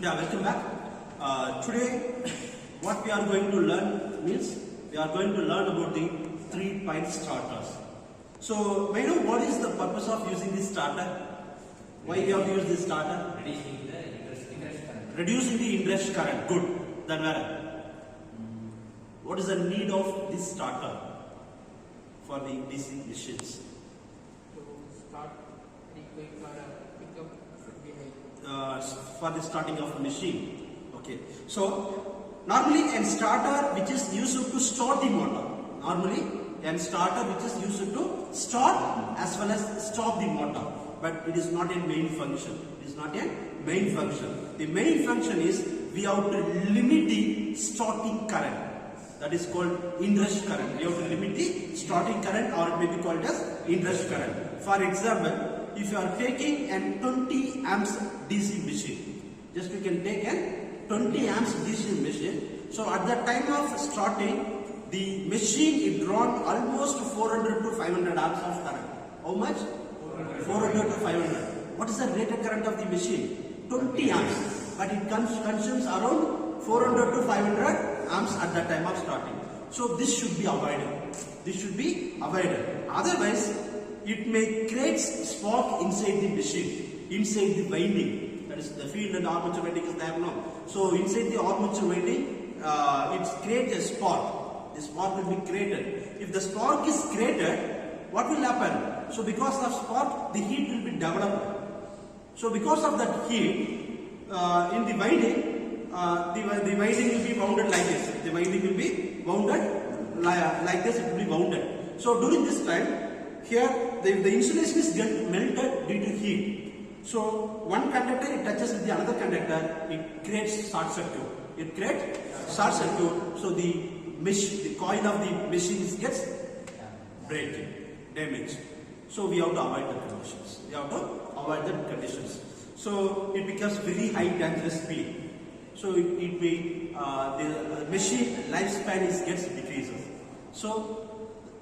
Yeah, welcome back. Today, what we are going to learn means we are going to learn about the 3-point starters. So, may I know what is the purpose of using this starter? Why we have to use this starter? Reducing the inrush current. Good. Then where? What is the need of this starter for the DC machines? To start quick or pickup should be high. For the starting of a machine. Okay. So normally a starter which is used to start the motor. Normally a starter which is used to start as well as stop the motor. But it is not a main function. It is not a main function. The main function is we have to limit the starting current. That is called inrush current. We have to limit the starting current, or it may be called as inrush current. For example, if you are taking a 20 amps DC machine, just you can take a 20 amps DC machine. So at the time of starting, the machine is drawn almost 400 to 500 amps of current. How much? 400 to 500. What is the rated current of the machine? 20 amps. But it consumes around 400 to 500 amps at the time of starting. So this should be avoided. This should be avoided. Otherwise, it may create spark inside the machine, inside the winding. That is the field and armature winding is there now. So inside the armature winding, it creates a spark. The spark will be created. If the spark is created, what will happen? So because of spark, the heat will be developed. So because of that heat, in the winding, the winding will be wounded like this. The winding will be wounded like this. It will be wounded. So during this time, here the insulation is get melted due to heat. So one conductor it touches with the another conductor, it creates short circuit. It creates short circuit. So the coil of the machine gets breaking, damaged. So we have to avoid the conditions. We have to avoid the conditions. So it becomes very high dangerous speed. So it may the machine lifespan gets decreases. So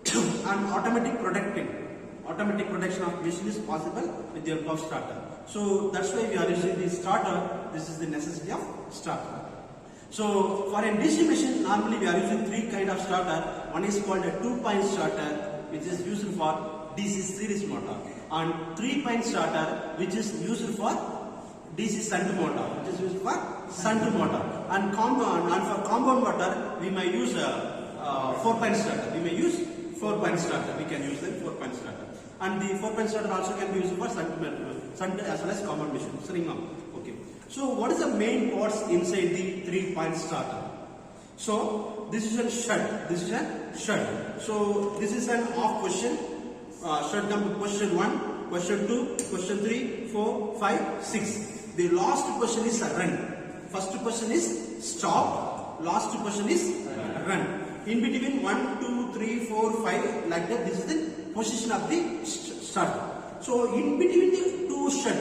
and automatic protection of machine is possible with the help of starter. So that's why we are using the starter. This is the necessity of starter. So for a DC machine, normally we are using 3 kind of starter. One is called a 2-point starter, which is used for DC series motor, and 3-point starter, which is used for DC shunt motor, which is used for shunt motor, and for compound motor we may use 4-point starter. We may use 4-point starter. We can use the 4-point starter, and the 4-point starter also can be used for shunt as well as compound machine. Okay. So what is the main parts inside the 3-point starter? So this is a shunt. This is a shunt. So this is an off question. Shunt number question 1, question 2, question 3, 4, 5, 6. The last question is run. First question is stop. Last question is run. In between 1, 2, 3, 4, 5, like that. This is the position of the shunt. So in between the two shunt,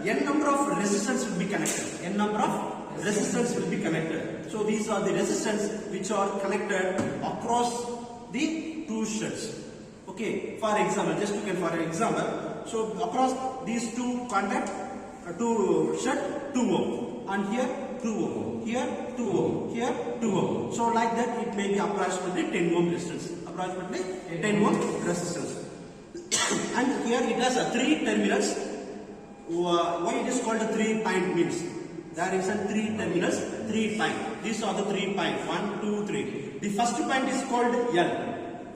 n number of resistance will be connected. N number of resistance will be connected. So these are the resistance which are connected across the 2 shunts. Okay. For example, just you can for an example. So across these 2 contact, 2 shunt, 2 ohm, and here 2 ohm, here 2 ohm, here 2 ohm. So like that, it may be approximately 10 ohm resistance. Approximately 10 ohm resistance. And here it has 3 terminals. Why it is called a 3-point means? There is a 3 terminals, 3 point. These are the 3 points. 1, 2, 3. The first point is called L.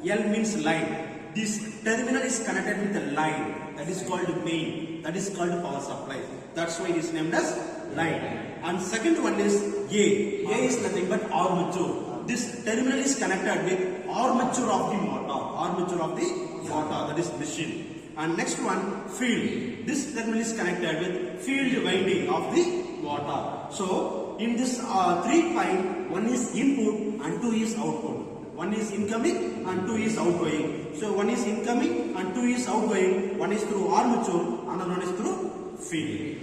L means line. This terminal is connected with a line. That is called main. That is called power supply. That's why it is named as line. And second one is A. A is nothing but armature. This terminal is connected with armature of the motor. Armature of the motor. That is machine. And next one, field. This terminal is connected with field winding of the motor. So in this 3-point, one is input and 2 is output. One is incoming and 2 is outgoing. So one is incoming and 2 is outgoing. One is through armature, another one is through field.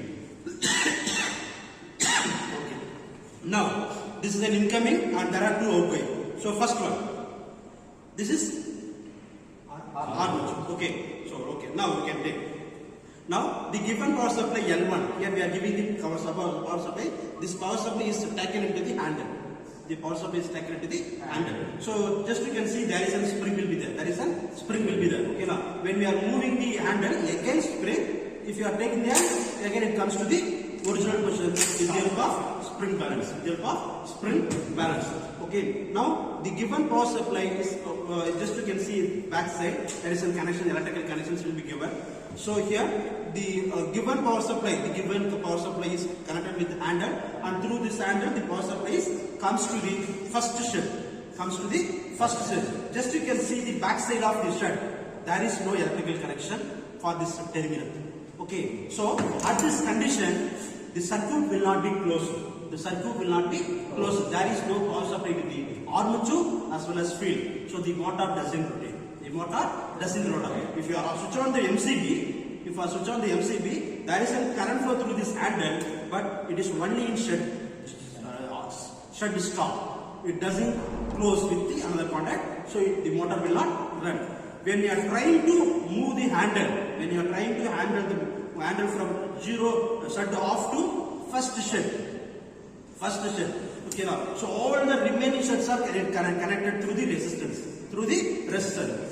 Okay. Now this is an incoming and there are 2 outgoing. So first one, this is armature. Okay. So okay. Now we can take. Now the given power supply L1, here we are giving the power supply. This power supply is taken into the handle. The power supply is taken into the handle. So just you can see there is a spring will be there. There is a spring will be there. Okay, now when we are moving the handle against spring, if you are taking the hand, again it comes to the original position with the help of spring balance. With the help of spring balance. Okay, now the given power supply is just you can see back side there is some connection, electrical connections will be given. So here the given power supply is connected with the handle, and through this handle the power supply comes to the first shed. Just you can see the back side of the shed. There is no electrical connection for this terminal. Okay, so at this condition the circuit will not be closed. There is no power supply to the armature as well as field. So the motor doesn't rotate. If you are switch on the MCB, there is a current flow through this handle, but it is only in shed stop. It doesn't close with the another contact, so the motor will not run. When you are trying to move the handle, handle the handle from zero shut off to first shed. Okay, now so all the remaining sheds are connected through the resistance.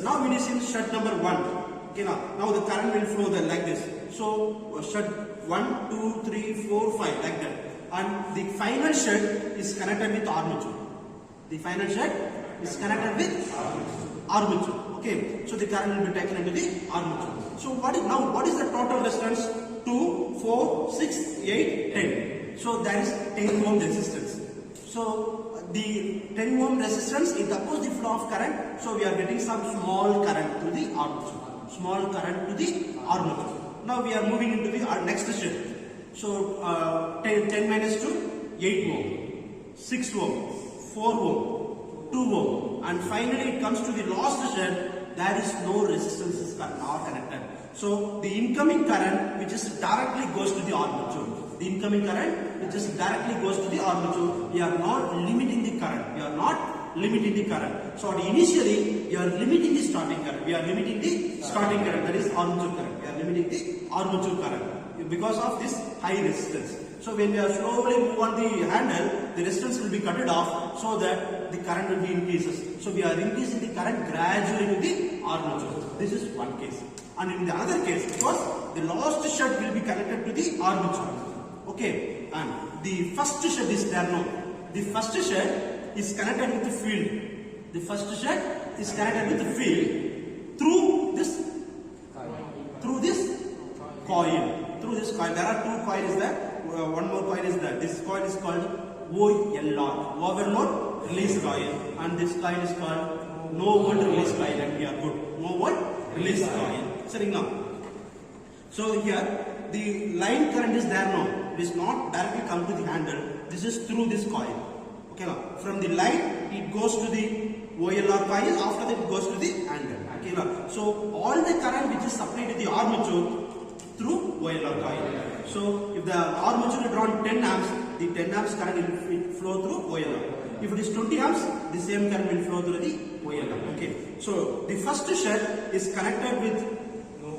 Now when you see shed number 1, okay, now the current will flow there like this. So shed 1, 2, 3, 4, 5 like that, and the final shed is connected with armature. Okay, so the current will be taken into the armature. So what is the total resistance? 2, 4, 6, 8, 10. So that is 10 ohm resistance. So the 10 ohm resistance it opposes the flow of current. So we are getting some small current to the armature. Now we are moving into the next shed. So 10 minus 2, 8 ohm, 6 ohm, 4 ohm, 2 ohm, and finally it comes to the last shed. There is no resistance are connected. So the incoming current which is directly goes to the armature. We are not limiting the current. So initially we are limiting the starting current. That is armature current. We are limiting the armature current because of this high resistance. So when we are slowly move on the handle, the resistance will be cut off so that the current will be increases. So we are increasing the current gradually to the armature. This is one case. And in the other case, because the last shed will be connected to the armature. Okay, and the first shed is there now. The first shed is connected with the field. Through this coil. There are two coils there. One more coil is there. This coil is called OLR, overload release coil, and this coil is called no volt release coil. And we are good. No volt release coil. Sitting now. So here the line current is there now. It is not directly come to the handle. This is through this coil. Okay, now from the line it goes to the OLR coil. After that it goes to the handle. Okay, now so all the current which is supplied to the armature through OLR coil. So if the armature is drawn 10 amps, the 10 amps current will flow through OLR. If it is 20 amps, the same current will flow through the OLR. Okay. So the first shed is connected with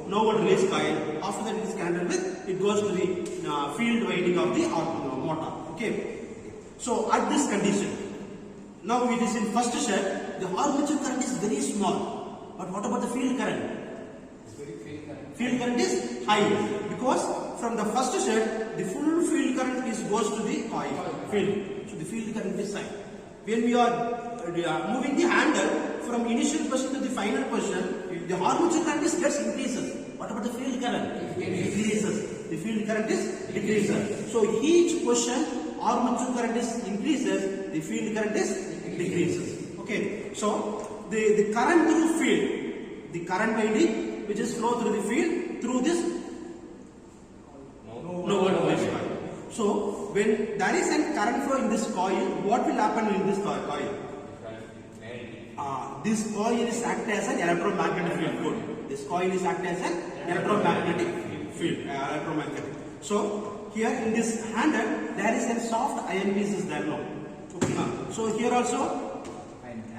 no volt release coil. After that it is connected with, it goes to the field winding of the motor. Okay. So at this condition, now it is in first shed, the armature current is very small. But what about the field current? Field current is high because from the first shed the full field current goes to the coil field. So the field current is high. When we are moving the handle from initial position to the final position, the armature current gets increases. What about the field current? It decreases. The field current is decreases. So each position armature current is increases, the field current is decreases. Okay. So the current through field, the current winding which is flow through the field through this no volt release coil. So when there is a current flow in this coil, what will happen in this coil? This coil is act as an electromagnetic field. Good. This coil is act as an electromagnetic field. So here in this handle there is a soft iron piece is there now. Okay. So here also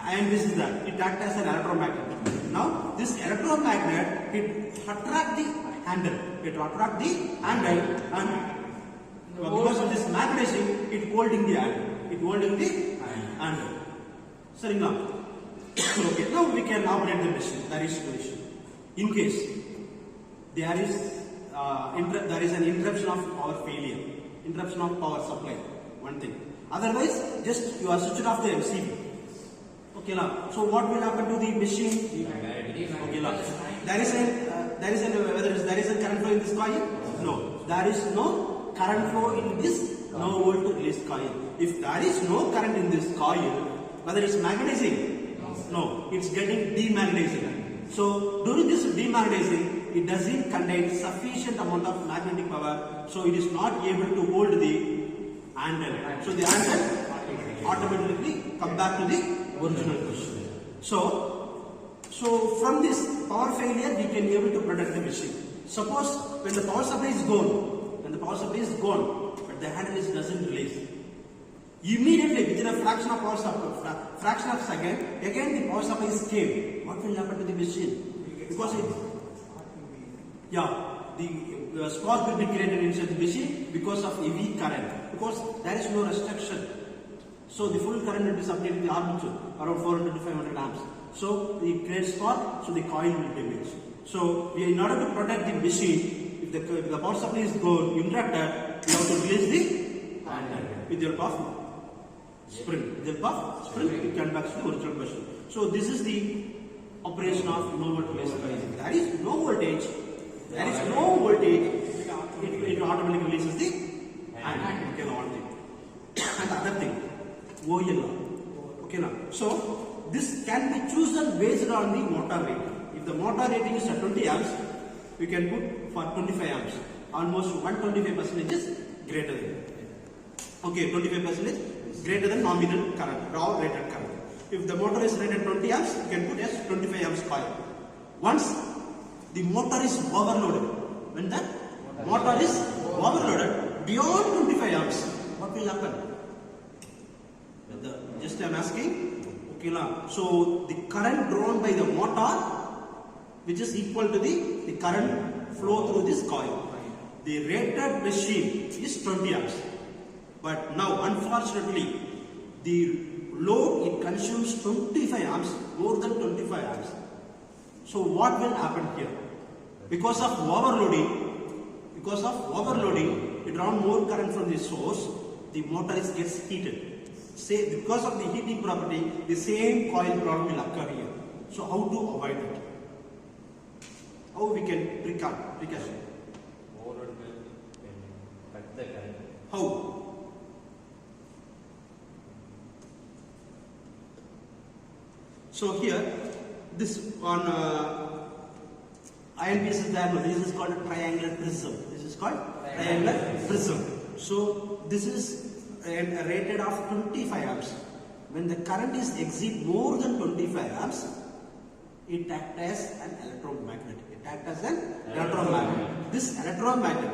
iron piece is there. It acts as an electromagnet. Now this electromagnet it attract the handle. It will attract the handle, and because of this magnetizing, it holding the handle. It holding the handle. Saringa. Okay, now we can operate the machine. That is the issue. In case there is an interruption of power failure, interruption of power supply, one thing. Otherwise, just you are switched off the MCB. Okay, now. So what will happen to the machine? Okay, now. There is a current flow in this coil? No. There is no current flow in this no volt release coil. If there is no current in this coil, whether it's magnetizing? No, it's getting demagnetizing. So during this demagnetizing, it doesn't contain sufficient amount of magnetic power, so it is not able to hold the handle. So the handle automatically come back to the original position. So from this power failure, we can be able to protect the machine. Suppose when the power supply is gone, but the handle doesn't release. Immediately within a fraction of second, again the power supply is came. What will happen to the machine? Because the spark will be created inside the machine because of heavy current. Because there is no restriction. So the full current will be supplied to the armature around 400 to 500 amps. So the creates spark, so the coil will damage. So in order to protect the machine, if the power supply is gone, interrupted, you have to release the handle with your puff spring. With your puff spring, it can back to the original position. So this is the operation of no volt release coil. There is no voltage. It automatically releases the handle. Okay, now one thing. And the other thing, OL. Okay, now. So this can be chosen based on the motor rating. If the motor rating is at 20 amps, we can put for 25 amps. Almost 125% is greater than. Okay, 25% is greater than nominal current, raw rated current. If the motor is rated 20 amps, you can put as 25 amps coil. Once the motor is overloaded, when the motor is overloaded beyond 25 amps, what will happen? Just I am asking. Okay, now. So the current drawn by the motor, which is equal to the current flow through this coil. The rated machine is 20 amps. But now, unfortunately, the load it consumes 25 amps, more than 25 amps. So what will happen here? Because of overloading, it drawn more current from the source, the motor gets heated. Because of the heating property, the same coil problem will occur here. So how to avoid it? How we can precaution? How? So here, this on iron piece is there. This is called a triangular prism. So this is rated of 25 amps. When the current is exceed more than 25 amps, it acts as an electromagnet. This electromagnet,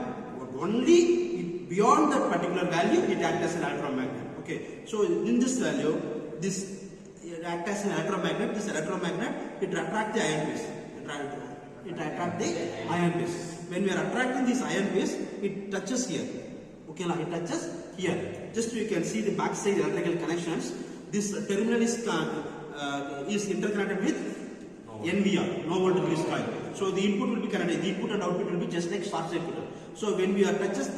only beyond that particular value, it acts as an electromagnet. Okay. So in this value, it acts as an electromagnet. This electromagnet, it attracts the iron piece. When we are attracting this iron piece, it touches here. Okay, now it touches here. Just you can see the backside electrical connections. This terminal is interconnected with NVR, no volt release coil. So the input will be connected. The input and output will be just like short circuit. So when we are touches,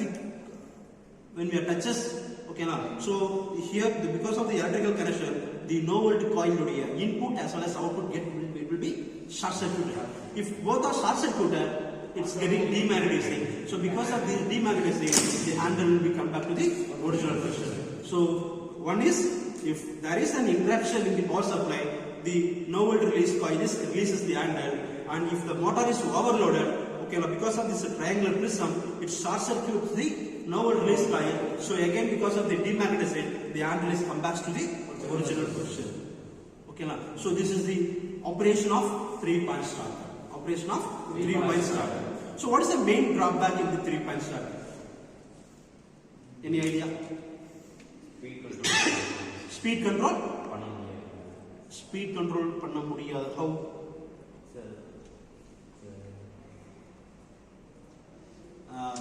okay now. So here, because of the electrical connection, the no volt coil here, input as well as output will be short circuited. If both are short circuited, it's getting demagnetizing. So because of the demagnetizing, the handle will be come back to the original position. So one is, if there is an interruption in the power supply, the no volt release coil releases the handle, and if the motor is overloaded, okay, now because of this triangular prism, it short circuits the no volt release coil. So again, because of the demagnetizing, the handle is come back to the original position. Okay, now so this is the operation of 3-point starter. So what is the main drawback in the 3-point starter? Any idea? Speed control. How?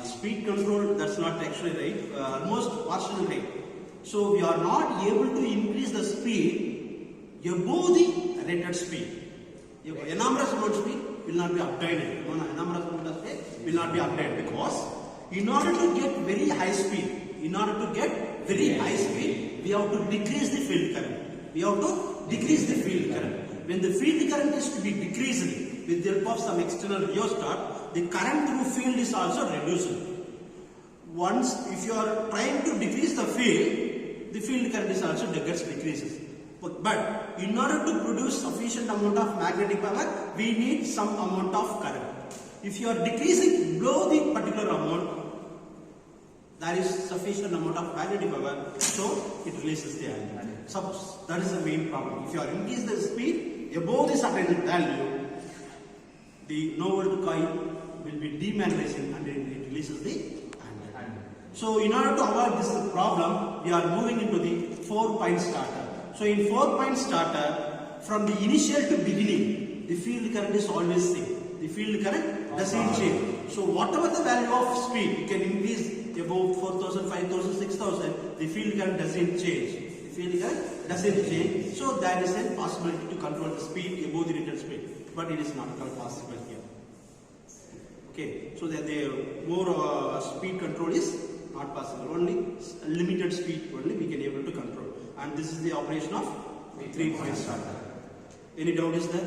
speed control, that's not actually right, almost partially right. So we are not able to increase the speed above the rated speed. Enormous amount of speed will not be obtained. Enormous amount of speed will not be obtained because in order to get very high speed, we have to decrease the field current. When the field current is to be decreased with the help of some external rheostat, the current through field is also reduced. Once, if you are trying to decrease the field current is also gets decreases. But in order to produce sufficient amount of magnetic power, we need some amount of current. If you are decreasing below the particular amount, there is sufficient amount of magnetic power, so it releases the ion. So that is the main problem. If you are increasing the speed above the certain value, the no volt coil will be demagnetizing and it releases the ion. So in order to avoid this problem, we are moving into the 4-point starter. So in 4-point starter, from the initial to beginning, the field current is always same. The field current doesn't change. So whatever the value of speed, you can increase above 4,000, 5,000, 6,000, the field current doesn't change. So there is a possibility to control the speed above the rated speed, but it is not at all possible here. Okay, so that the more speed control is not possible. Only limited speed only we can able to control. And this is the operation of 3-point starter. Any doubt is there?